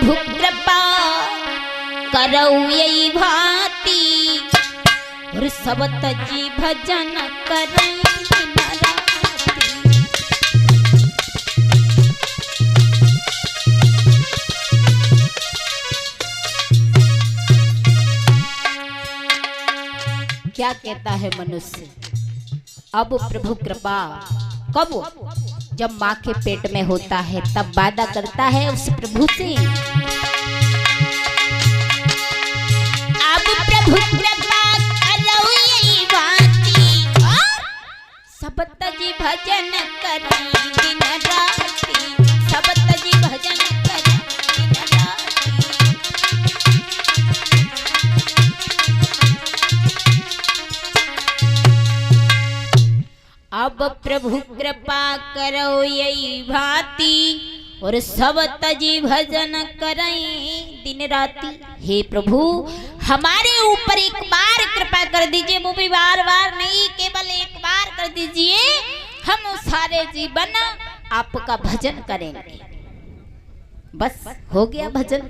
प्रभु कृपा करो यही भांति और सब तजी भजन करें दिन राति। क्या कहता है मनुष्य, अब प्रभु कृपा कब? जब माँ के पेट में होता है तब वादा करता है उस प्रभु से, अब प्रभु कृपा करो यही भांति सब तजी भजन करें दिन राति, सब तजी भजन करें दिन राति। अब प्रभु कृपा करो यही भांति और सब तजी भजन करें दिन राति। हे प्रभु हमारे ऊपर एक बार कृपा कर दीजिए, वो भी बार बार नहीं, केवल एक बार कर दीजिए। हम सारे जीवन आपका भजन करेंगे, बस हो गया भजन।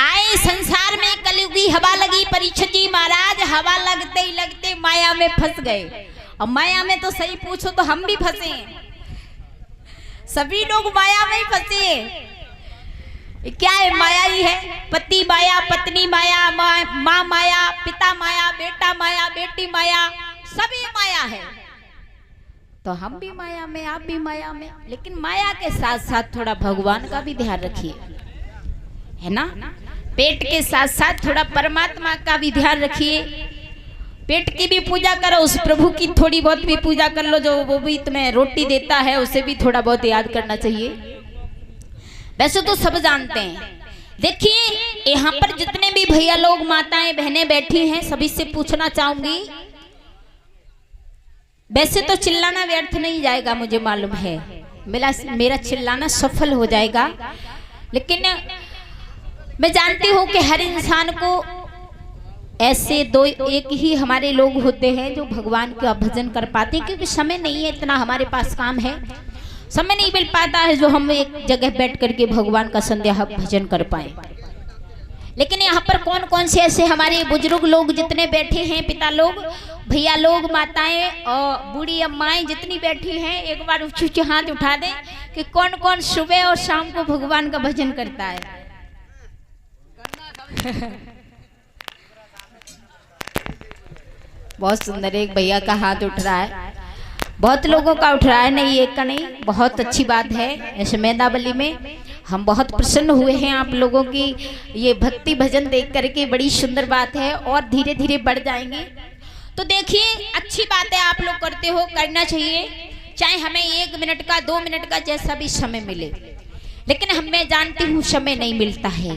आए संसार में कलयुगी हवा लगी, परीक्षित जी महाराज हवा लगते ही लगते माया में फंस गए। और माया में तो सही पूछो तो हम भी फंसे, सभी लोग माया में ही फंसे। क्या है? माया ही है, पति माया, पत्नी माया, माँ माया, पिता माया, बेटा माया, बेटी माया, सभी माया है। तो हम भी माया में, आप भी माया में, लेकिन माया के साथ साथ थोड़ा भगवान का भी ध्यान रखिए, है ना। पेट के साथ साथ थोड़ा परमात्मा का भी ध्यान रखिए। पेट की भी पूजा करो, उस प्रभु की थोड़ी बहुत भी पूजा कर लो, जो वो भी तुम्हें रोटी देता है, उसे भी थोड़ा बहुत याद करना चाहिए। वैसे तो सब जानते हैं। देखिए यहाँ पर जितने भी भैया लोग, माताएं, बहनें बैठी हैं, सभी से पूछना चाहूंगी, वैसे तो चिल्लाना व्यर्थ नहीं जाएगा, मुझे मालूम है मेरा चिल्लाना सफल हो जाएगा, लेकिन मैं जानती हूँ कि हर इंसान को ऐसे दो एक ही हमारे लोग होते हैं जो भगवान का भजन कर पाते हैं, क्योंकि समय नहीं है इतना, हमारे पास काम है, समय नहीं मिल पाता है जो हम एक जगह बैठ करके भगवान का संध्या भजन कर पाए। लेकिन यहाँ पर कौन कौन से ऐसे हमारे बुजुर्ग लोग जितने बैठे हैं, पिता लोग, भैया लोग, माताएं और बूढ़ी अम्माएं जितनी बैठी हैं, एक बार ऊंचे हाथ उठा दें कि कौन कौन सुबह और शाम को भगवान का भजन करता है। बहुत सुंदर, एक भैया का हाथ उठ रहा है, बहुत लोगों का उठ रहा है, नहीं एक का नहीं, बहुत अच्छी बात है। ऐसे मेदावली में हम बहुत प्रसन्न हुए हैं आप लोगों की ये भक्ति भजन देख करके, बड़ी सुंदर बात है और धीरे धीरे बढ़ जाएंगे। तो देखिए अच्छी बात है, आप लोग करते हो, करना चाहिए, चाहे हमें 1 मिनट का 2 मिनट का जैसा भी समय मिले, लेकिन मैं जानती हूँ समय नहीं मिलता है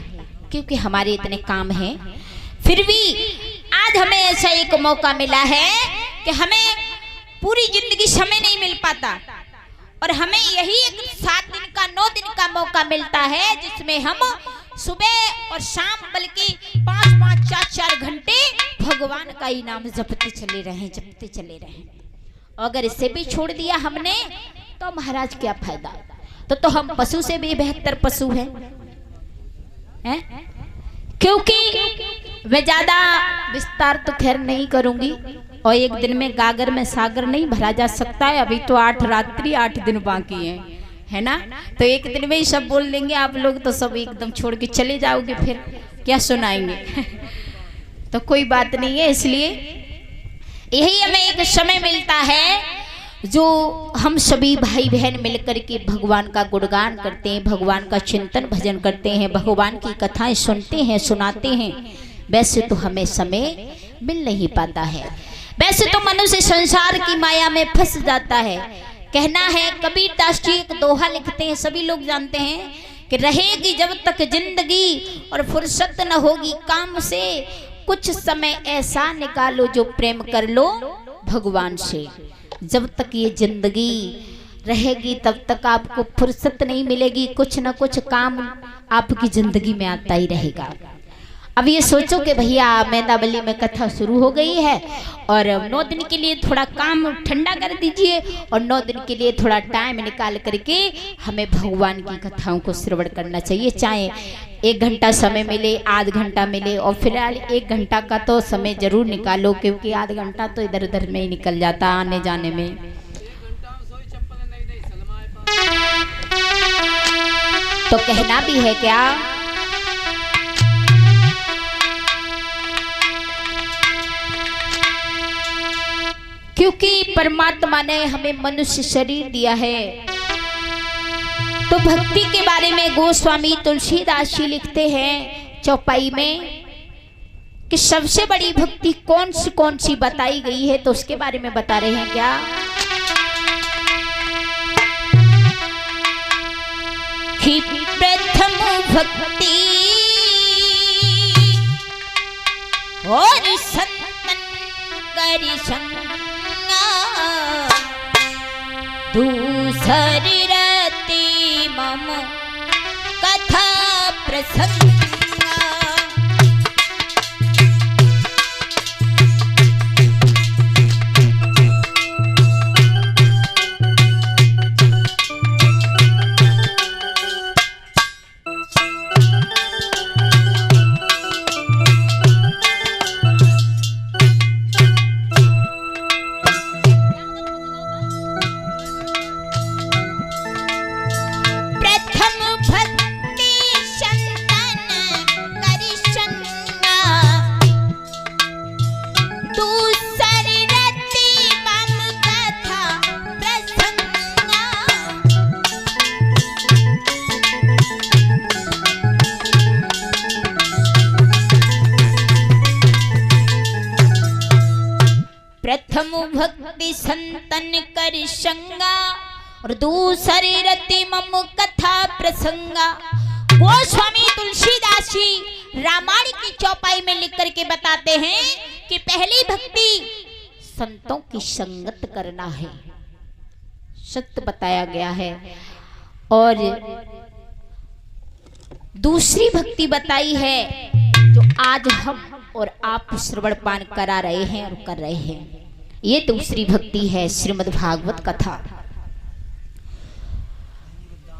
क्योंकि हमारे इतने काम हैं। फिर भी आज हमें ऐसा एक मौका मिला है कि हमें पूरी जिंदगी समय नहीं मिल पाता और हमें यही एक 7 दिन का 9 दिन का मौका मिलता है जिसमें हम सुबह और शाम बल्कि 5-5 4-4 घंटे भगवान का ही नाम जपते चले रहें। अगर इसे भी छोड़ दिया हमने तो महाराज क्या फायदा। तो हम पशु से भी बेहतर पशु हैं, क्योंकि मैं ज्यादा विस्तार तो खैर नहीं करूंगी और एक दिन में गागर में सागर नहीं भरा जा सकता है। अभी तो 8 रात्रि 8 दिन बाकी हैं, है ना। तो एक दिन में ही सब बोल देंगे आप लोग, तो सब एकदम छोड़ के चले जाओगे, फिर क्या सुनाएंगे। तो कोई बात नहीं है, इसलिए यही हमें एक समय मिलता है जो हम सभी भाई बहन मिलकर के भगवान का गुणगान करते हैं, भगवान का चिंतन भजन करते हैं, भगवान की कथाएं सुनते हैं, सुनाते हैं। वैसे तो हमें समय मिल नहीं पाता है, वैसे तो मनुष्य संसार की माया में फंस जाता है। कहना है, कबीर दास जी एक दोहा लिखते हैं, सभी लोग जानते हैं कि रहेगी जब तक जिंदगी और फुर्सत न होगी काम से, कुछ समय ऐसा निकालो जो प्रेम कर लो भगवान से। जब तक ये जिंदगी रहेगी तब तक आपको फुर्सत नहीं मिलेगी, कुछ न कुछ काम आपकी जिंदगी में आता ही रहेगा। अब ये सोचो कि भैया मेंदावली में कथा शुरू हो गई है और 9 दिन के लिए थोड़ा काम ठंडा कर दीजिए और 9 दिन के लिए थोड़ा टाइम निकाल करके हमें भगवान की कथाओं को श्रवण करना चाहिए। चाहे 1 घंटा समय मिले, आध घंटा मिले, और फिलहाल 1 घंटा का तो समय जरूर निकालो, क्योंकि आध घंटा तो इधर उधर में ही निकल जाता आने जाने में। तो कहना भी है क्या, क्योंकि परमात्मा ने हमें मनुष्य शरीर दिया है। तो भक्ति के बारे में गोस्वामी तुलसीदास जी लिखते हैं चौपाई में कि सबसे बड़ी भक्ति कौन सी बताई गई है, तो उसके बारे में बता रहे हैं क्या कि प्रथम भक्ति और संतन करि संगा, दूसरी रति मम कथा प्रसंग। प्रथम भक्ति संतन कर संगा और दूसरी रति मम कथा प्रसंगा। गोस्वामी तुलसीदास जी रामायण की चौपाई में लिख करके बताते हैं कि पहली भक्ति संतों की संगत करना है, सत्य बताया गया है। और दूसरी भक्ति बताई है जो आज हम और आप श्रवण पान करा रहे हैं और कर रहे हैं, ये दूसरी भक्ति है श्रीमद् भागवत कथा।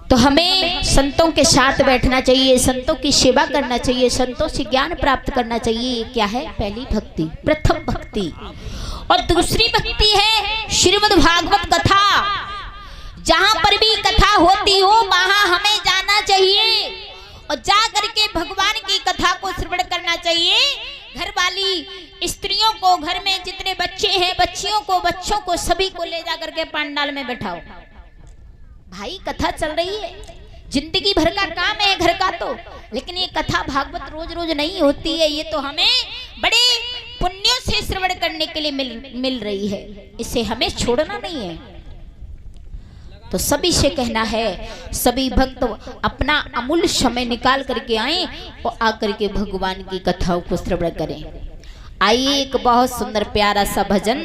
तो हमें संतों के साथ बैठना चाहिए, संतों की सेवा करना चाहिए, संतों से ज्ञान प्राप्त करना चाहिए। ये क्या है? पहली भक्ति, प्रथम भक्ति। और दूसरी भक्ति है श्रीमद् भागवत कथा। जहां पर भी कथा होती हो वहां हमें जाना चाहिए और जा करके भगवान की कथा को श्रवण करना चाहिए। घर वाली स्त्रियों को, घर में जितने बच्चे हैं, बच्चियों को, बच्चों को, सभी को ले जा करके पंडाल में बैठाओ। भाई कथा चल रही है, जिंदगी भर का काम है घर का तो, लेकिन ये कथा भागवत रोज रोज नहीं होती है। ये तो हमें बड़े पुण्यों से श्रवण करने के लिए मिल रही है, इसे हमें छोड़ना नहीं है। तो सभी से कहना है, सभी भक्त अपना अमूल्य समय निकाल करके आए और आकर के भगवान की कथाओं को श्रवण करें। आइए एक बहुत सुंदर प्यारा सा भजन